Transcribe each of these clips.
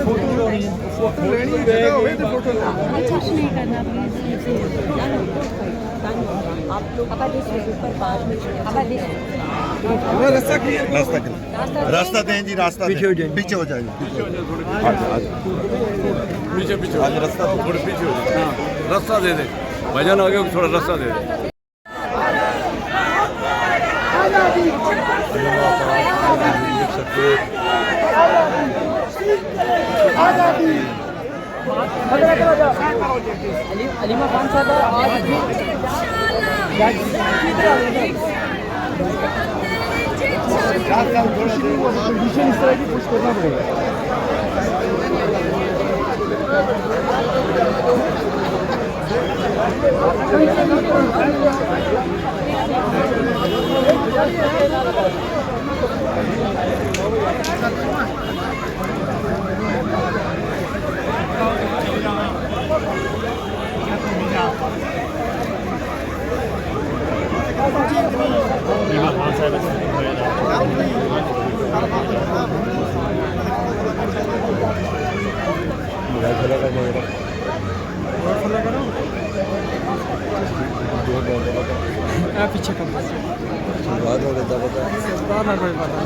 Photo लेनी है, जगह होवे तो फोटो लेना। अच्छा नहीं करना प्लीज। आप लोग ऊपर बाद में रास्ता की रास्ता दें जी, रास्ता पीछे हो जाए, पीछे हो जाए, पीछे पीछे आज रास्ता थोड़े पीछे हो जाए। हाँ, रास्ता दे दे भजन आगे थोड़ा रास्ता दे दे। अलीमा खान साहब आज भी इस तरह की कुछ करना पड़ेगा। पीछे कम बात हो गया ना कोई पता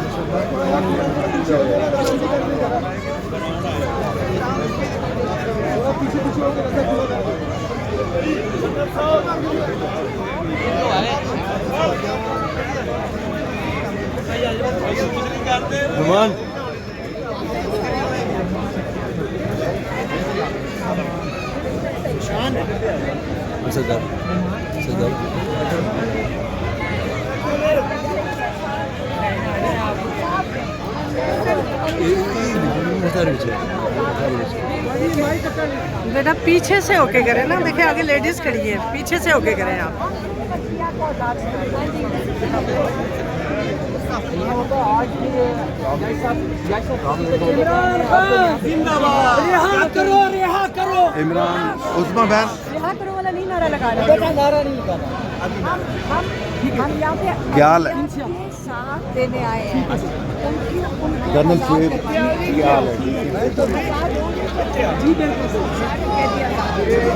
नुमान सदर सदर बेटा पीछे से होके करें ना, देखिए आगे लेडीज खड़ी है, पीछे से होके करें आप। रिहा करो, रिहा करो। इमरान उस्मा बहन रिहा करो वाला नहीं नारा लगा रहा, बेटा नारा नहीं लगा रहा। हम यहाँ पे क्या हाल है? साथ देने आए हैं। जनरल शेर क्या हाल है? जी बिल्कुल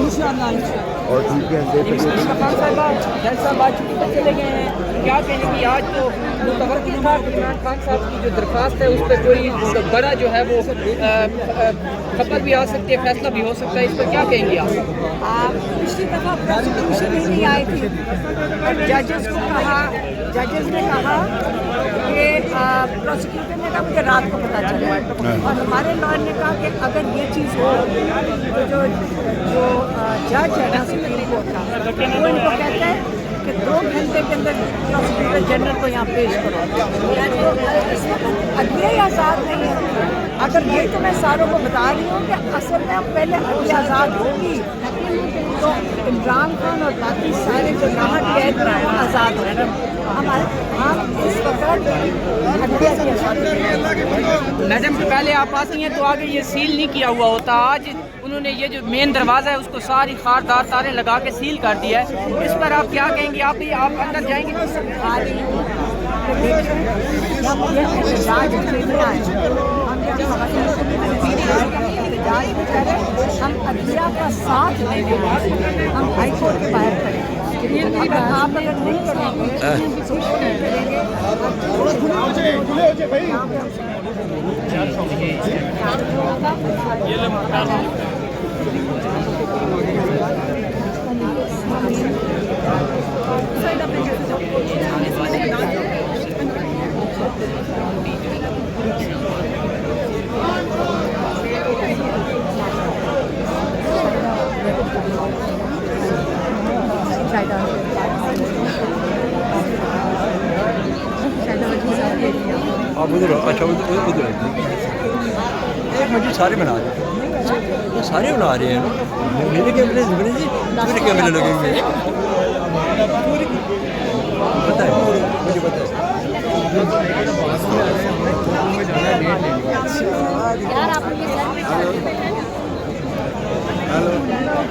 इंशाअल्लाह। और ठीक है, खान साहब आज छुट्टी पर चले गए हैं, क्या कहेंगे? आज तो मुतवक्किल था इमरान खान साहब की जो दरख्वास्त है उस पर कोई बड़ा जो है वो खबर भी आ सकती है, फैसला भी हो सकता है, इस पर क्या कहेंगे आप? पिछली दफ़ा प्रोसिक्यूशन नहीं आए थे, जजेस ने कहा कि प्रोसिक्यूटर ने कहा मुझे रात को पता चला, और हमारे लॉयर ने कहा कि अगर ये चीज़ हो तो जो जज है ना सुप्रीम कोर्ट का, वो इनको कहता है कि 2 घंटे के अंदर प्रोसिक्यूटर जनरल को यहाँ पेश करो। इस वक्त अदलिया आज़ाद नहीं है। अगर ये तो मैं सारों को बता रही हूँ कि असल में अब पहले अदलिया आज़ाद होगी तो इमरान खान और बाकी सारे जो नाहक कैद हैं वो आज़ाद हो रहे। हम इस वक्त नजम से पहले आप आती हैं तो आगे ये सील नहीं किया हुआ होता। आज उन्होंने ये जो मेन दरवाज़ा है उसको सारी खारदार तारें लगा के सील कर दिया है। इस पर आप क्या कहेंगे? आप अंदर जाएंगे? हम अदलिया का साथ देंगे, हम हाई कोर्ट के बाहर करेंगे। आप अगर नहीं करेंगे तो नहीं करेंगे। आप उधर अच्छा उधर एक मुझे सारे बना रहे हैं, सारे बना रहे हैं। मेरे कैमरे जी, मेरे कैमरे लगेंगे। पता है मुझे, पता है। यार आप हेलो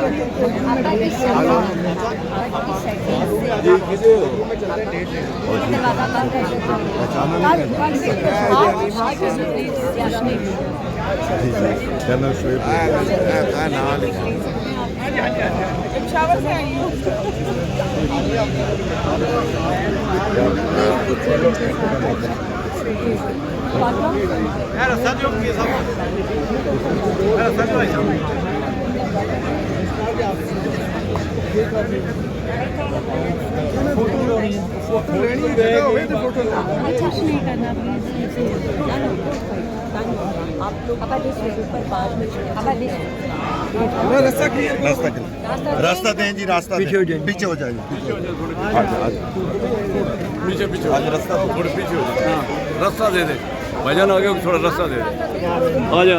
रास्ता दें जी, रास्ता पीछे हो जाएंगे। पीछे हो जाएंगे। पीछे पीछे आज रास्ता थोड़े पीछे हो जाए। रास्ता दे दे भाईजान, आगे थोड़ा रास्ता दे दे। आ जा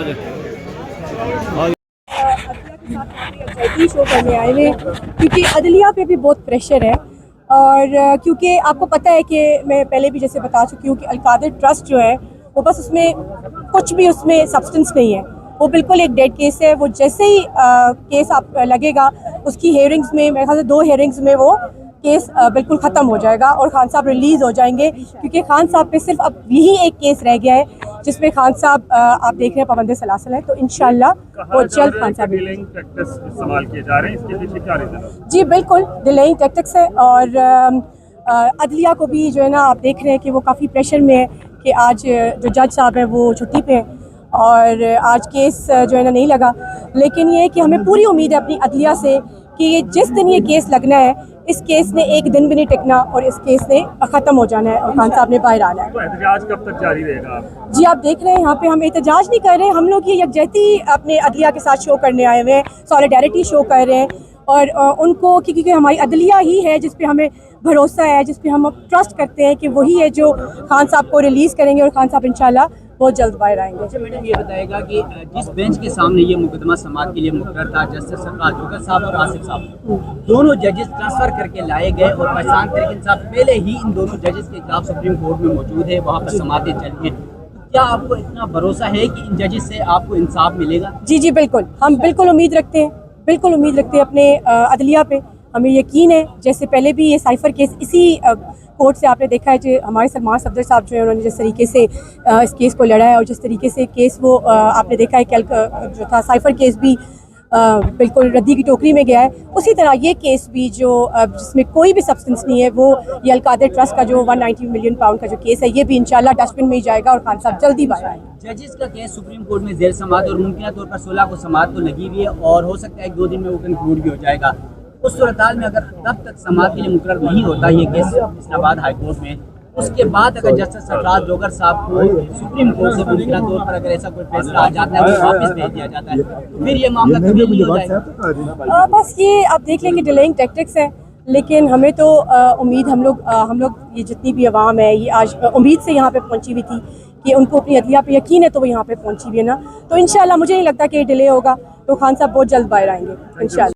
शो करने आए हुए क्योंकि अदलिया पे भी बहुत प्रेशर है। और क्योंकि आपको पता है कि मैं पहले भी जैसे बता चुकी हूँ कि अलकादिर ट्रस्ट जो है वो बस उसमें कुछ भी उसमें सब्सटेंस नहीं है, वो बिल्कुल एक डेड केस है। वो जैसे ही केस आप लगेगा उसकी हेयरिंग्स में, मेरे ख्याल से 2 हेयरिंग्स में वो केस बिल्कुल ख़त्म हो जाएगा और खान साहब रिलीज़ हो जाएंगे, क्योंकि खान साहब पे सिर्फ अब यही एक केस रह गया है जिसमें खान साहब आप देख रहे हैं पाबंद सलासल है। तो इंशाल्लाह वो जल्द खान साहब इस्तेमाल किए जा रहे हैं, इसके पीछे क्या रीज़न है? जी बिल्कुल डिलेइंग टैक्टिक्स है। और अदलिया को भी जो है ना आप देख रहे हैं कि वो काफ़ी प्रेशर में है कि आज जो जज साहब है वो छुट्टी पे है और आज केस जो है ना नहीं लगा। लेकिन ये है कि हमें पूरी उम्मीद है अपनी अदलिया से कि ये जिस दिन ये केस लगना है, इस केस ने एक दिन भी नहीं टिकना और इस केस ने ख़त्म हो जाना है और खान साहब ने बाहर आना है। तो एहतजाज कब तक जारी रहेगा? जी आप देख रहे हैं यहाँ पे हम एहतजाज नहीं कर रहे हैं, हम लोग ये यकजहती अपने अदलिया के साथ शो करने आए हुए हैं, सॉलिडारिटी शो कर रहे हैं। और उनको क्योंकि हमारी अदलिया ही है जिस पे हमें भरोसा है, जिस पे हम ट्रस्ट करते हैं कि वही है जो खान साहब को रिलीज़ करेंगे और खान साहब इंशाल्लाह बहुत जल्द बाहर आएंगे। अच्छा मैडम ये बताएगा कि जिस बेंच के सामने ये मुकदमा समाअत के लिए मुकर्रर था, जस्टिस सरफराज जोगर साहब और आसिफ साहब, दोनों जजेस ट्रांसफर करके लाए गए और पहचान तरीके साहब पहले ही इन दोनों जजेस के खिलाफ सुप्रीम कोर्ट में मौजूद है, वहाँ पर समाअतें चल रही हैं। क्या आपको इतना भरोसा है कि इन जजेस से आपको इंसाफ मिलेगा? जी जी बिल्कुल, हम बिल्कुल उम्मीद रखते हैं, बिल्कुल उम्मीद रखते हैं अपने अदलिया पे। हमें यकीन है जैसे पहले भी ये साइफर केस इसी कोर्ट से आपने देखा है जो हमारे सलमान सफदर साहब जो है उन्होंने जिस तरीके से इस केस को लड़ा है और जिस तरीके से केस वो आपने देखा है कल जो था साइफर केस भी बिल्कुल रद्दी की टोकरी में गया है, उसी तरह ये केस भी जो जिसमें कोई भी सब्सटेंस नहीं है वो ये अलकादिर ट्रस्ट का जो 190 मिलियन पाउंड का जो केस है ये भी इंशाल्लाह डस्टबिन में ही जाएगा और खान साहब जल्दी बाहर आएंगे। जजेस का केस सुप्रीम कोर्ट में जेर समाअत और मुमकिन तौर पर 16 को समाअत तो लगी हुई है और हो सकता है 1-2 दिन में वो कंक्लूड भी हो जाएगा। उस सूरत में अगर तब तक समाअत के लिए मुकर्रर नहीं होता ये केस इस्लामाबाद हाई कोर्ट में, उसके बाद अगर जस्टिस सरफराज जोगर साहब को सुप्रीम कोर्ट से मुमकिन तौर पर अगर ऐसा कोई फैसला आ जाता है वो वापस भेज दिया जाता है, तो फिर ये मामला कभी नहीं हो जाएगा। बस ये आप देख लें कि डिलेइंग टैक्टिक्स है, लेकिन हमें तो उम्मीद हम लोग ये जितनी भी आवाम है ये आज उम्मीद से यहाँ पे पहुँची हुई थी कि उनको अपनी अदलिया पे यकीन है तो वो यहाँ पे पहुँची हुई है ना, तो इंशाल्लाह मुझे नहीं लगता कि ये डिले होगा, तो खान साहब बहुत जल्द बाहर आएंगे इंशाल्लाह।